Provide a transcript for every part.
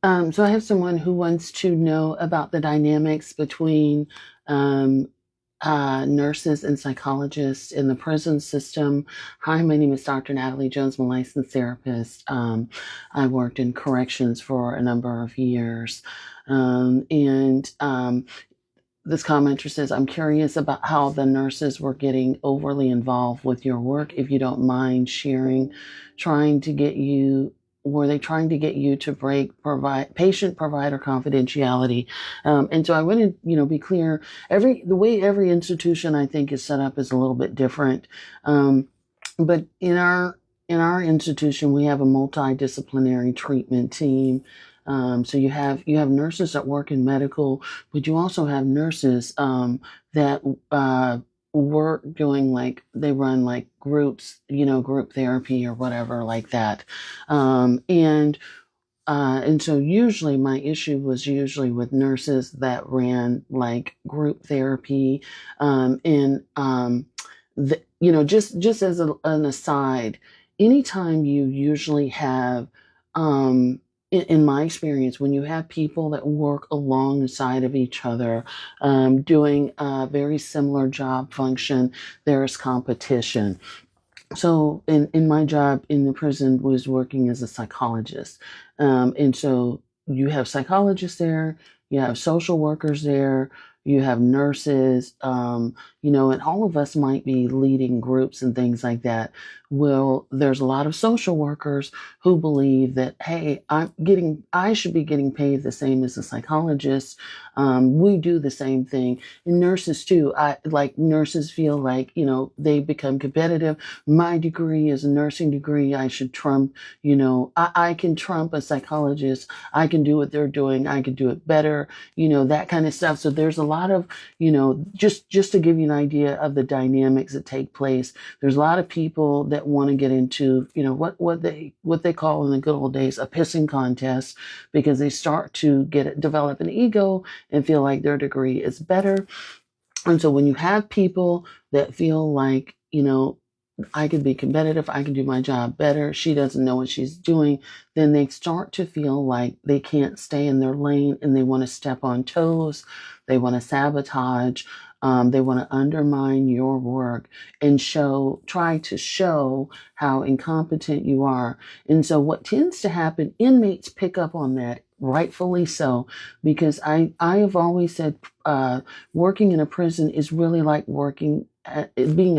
So I have someone who wants to know about the dynamics between um, nurses and psychologists in the prison system. Hi, my name is Dr. Natalie Jones. I'm a licensed therapist. I worked in corrections for a number of years. And This commenter says, I'm curious about how the nurses were getting overly involved with your work. If you don't mind sharing, trying to get you, were they trying to get you to break patient provider confidentiality? And so I want to, be clear. The way every institution I think is set up is a little bit different. But in our institution, we have a multidisciplinary treatment team. So you have nurses that work in medical, but you also have nurses that work doing like they run like groups, group therapy or whatever like that. And so usually my issue was usually with nurses that ran like group therapy, and just as an aside, anytime you usually have, in my experience, when you have people that work alongside of each other, doing a very similar job function, there is competition. So in my job in the prison was working as a psychologist. And so you have psychologists there, you have social workers there, you have nurses, and all of us might be leading groups and things like that. Well, there's a lot of social workers who believe that, hey, I should be getting paid the same as a psychologist. We do the same thing. And nurses too. Nurses feel like, they become competitive. My degree is a nursing degree. I should trump, I can trump a psychologist. I can do what they're doing. I can do it better, that kind of stuff. So there's a lot of, just to give you an idea of the dynamics that take place, there's a lot of people that want to get into, what they call in the good old days a pissing contest, because they start to develop an ego and feel like their degree is better. And so when you have people that feel like, I could be competitive, I can do my job better, she doesn't know what she's doing, then they start to feel like they can't stay in their lane and they want to step on toes, they want to sabotage, they want to undermine your work and try to show how incompetent you are. And so what tends to happen, inmates pick up on that, rightfully so, because I have always said, working in a prison is really like being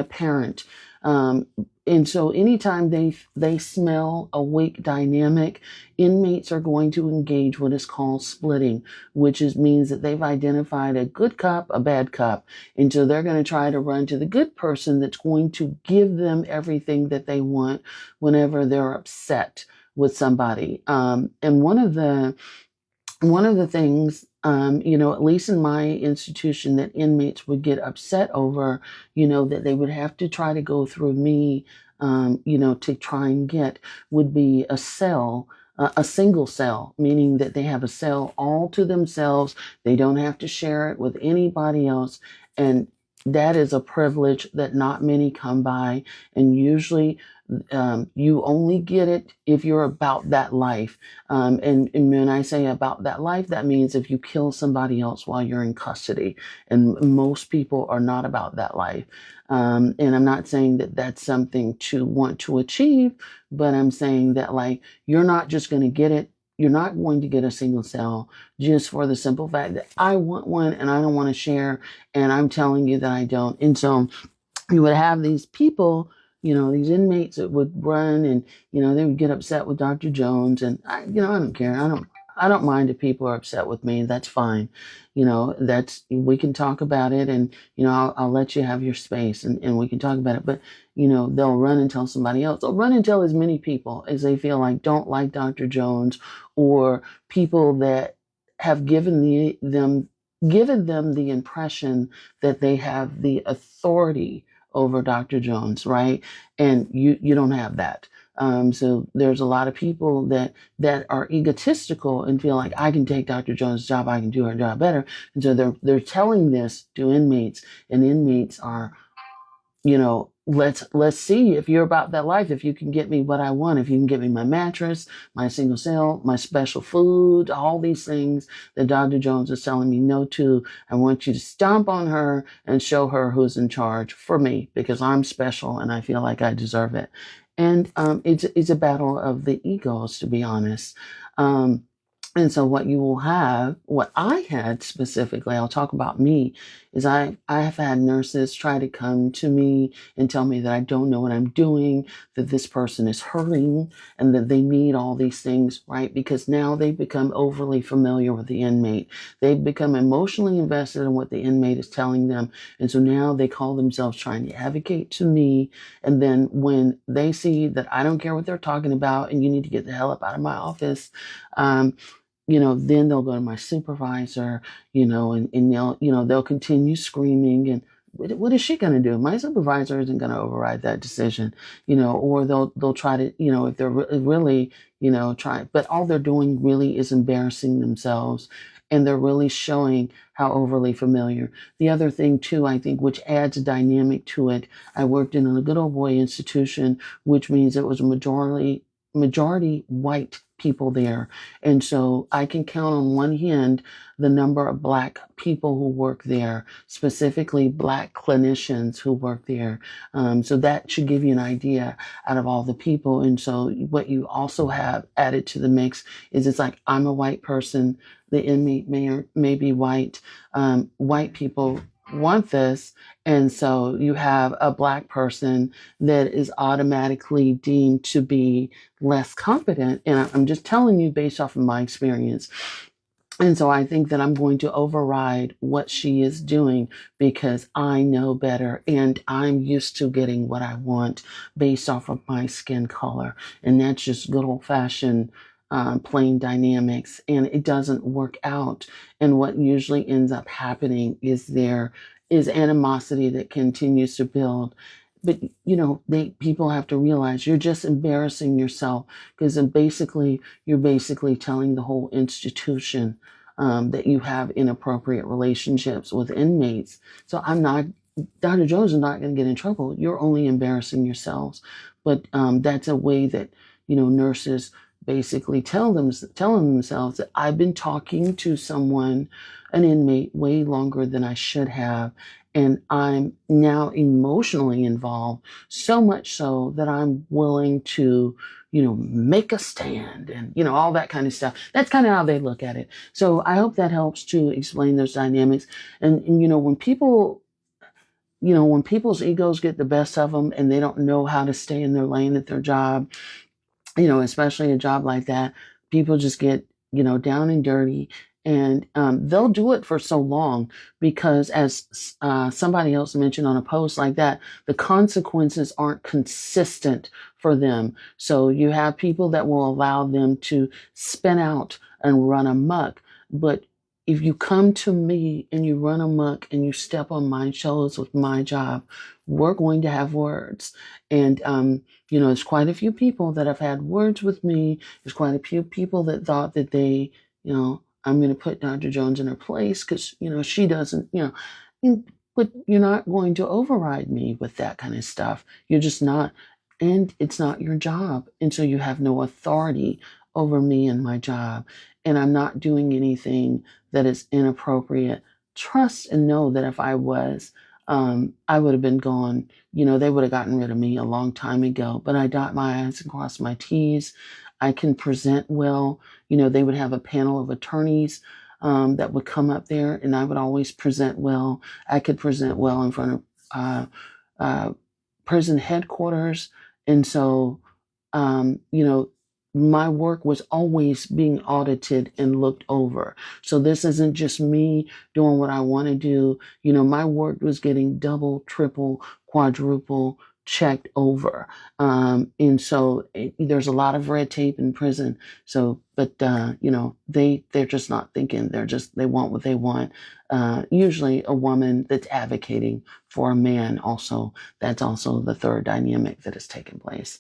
a parent. Um, and so anytime they smell a weak dynamic, inmates are going to engage what is called splitting, means that they've identified a good cop, a bad cop. And so they're going to try to run to the good person that's going to give them everything that they want whenever they're upset with somebody. And one of the things, at least in my institution, that inmates would get upset over, that they would have to try to go through me, to try and get, would be a cell, a single cell, meaning that they have a cell all to themselves. They don't have to share it with anybody else. And that is a privilege that not many come by. And usually, you only get it if you're about that life. And when I say about that life, that means if you kill somebody else while you're in custody. And most people are not about that life. And I'm not saying that that's something to want to achieve, but I'm saying that, like, you're not just going to get it. You're not going to get a single cell just for the simple fact that I want one and I don't want to share. And I'm telling you that I don't. And so you would have these people, these inmates that would run, and, they would get upset with Dr. Jones. And I don't care. I don't mind if people are upset with me. That's fine. We can talk about it, and, I'll let you have your space, and we can talk about it. But, they'll run and tell somebody else. They'll run and tell as many people as they feel like don't like Dr. Jones, or people that have given them the impression that they have the authority over Dr. Jones, right? And you don't have that. So there's a lot of people that are egotistical and feel like I can take Dr. Jones' job, I can do her job better, and so they're telling this to inmates, and inmates are, let's see if you're about that life, if you can get me what I want, if you can get me my mattress, my single cell, my special food, all these things that Dr. Jones is telling me no to. I want you to stomp on her and show her who's in charge for me, because I'm special and I feel like I deserve it. And it's a battle of the egos, to be honest. Um, and so what you will have, what I had specifically, I'll talk about me, is I have had nurses try to come to me and tell me that I don't know what I'm doing, that this person is hurting, and that they need all these things, right? Because now they've become overly familiar with the inmate. They've become emotionally invested in what the inmate is telling them. And so now they call themselves trying to advocate to me. And then when they see that I don't care what they're talking about and you need to get the hell up out of my office, um, then they'll go to my supervisor, and they'll continue screaming. And what is she going to do? My supervisor isn't going to override that decision, or they'll try to, if they're really, try, but all they're doing really is embarrassing themselves. And they're really showing how overly familiar. The other thing too, I think, which adds a dynamic to it, I worked in a good old boy institution, which means it was a majority white people there. And so I can count on one hand the number of Black people who work there, specifically Black clinicians who work there. So that should give you an idea out of all the people. And so what you also have added to the mix is, it's like, I'm a white person, the inmate may be white. White people want this. And so you have a Black person that is automatically deemed to be less competent. And I'm just telling you based off of my experience. And so I think that I'm going to override what she is doing because I know better and I'm used to getting what I want based off of my skin color. And that's just good old fashioned plain dynamics. And it doesn't work out. And what usually ends up happening is there is animosity that continues to build. But people have to realize you're just embarrassing yourself, because you're basically telling the whole institution that you have inappropriate relationships with inmates. So Dr. Jones is not going to get in trouble. You're only embarrassing yourselves. But that's a way that nurses basically telling themselves that I've been talking to an inmate, way longer than I should have. And I'm now emotionally involved, so much so that I'm willing to, make a stand and, all that kind of stuff. That's kind of how they look at it. So I hope that helps to explain those dynamics. And when people's egos get the best of them and they don't know how to stay in their lane at their job, especially a job like that, people just get, down and dirty. And they'll do it for so long because, as somebody else mentioned on a post like that, the consequences aren't consistent for them. So you have people that will allow them to spin out and run amok. But if you come to me and you run amok and you step on my toes with my job, we're going to have words. And there's quite a few people that have had words with me. There's quite a few people that thought that I'm going to put Dr. Jones in her place because, she doesn't, but you're not going to override me with that kind of stuff. You're just not. And it's not your job. And so you have no authority over me and my job. And I'm not doing anything that is inappropriate. Trust and know that if I was, I would have been gone. They would have gotten rid of me a long time ago. But I dot my I's and cross my T's. I can present well. They would have a panel of attorneys that would come up there, and I would always present well. I could present well in front of prison headquarters. And so, my work was always being audited and looked over. So this isn't just me doing what I want to do. My work was getting double, triple, quadruple checked over. And so there's a lot of red tape in prison. So, but, they're just not thinking. They want what they want. Usually a woman that's advocating for a man also. That's also the third dynamic that has taken place.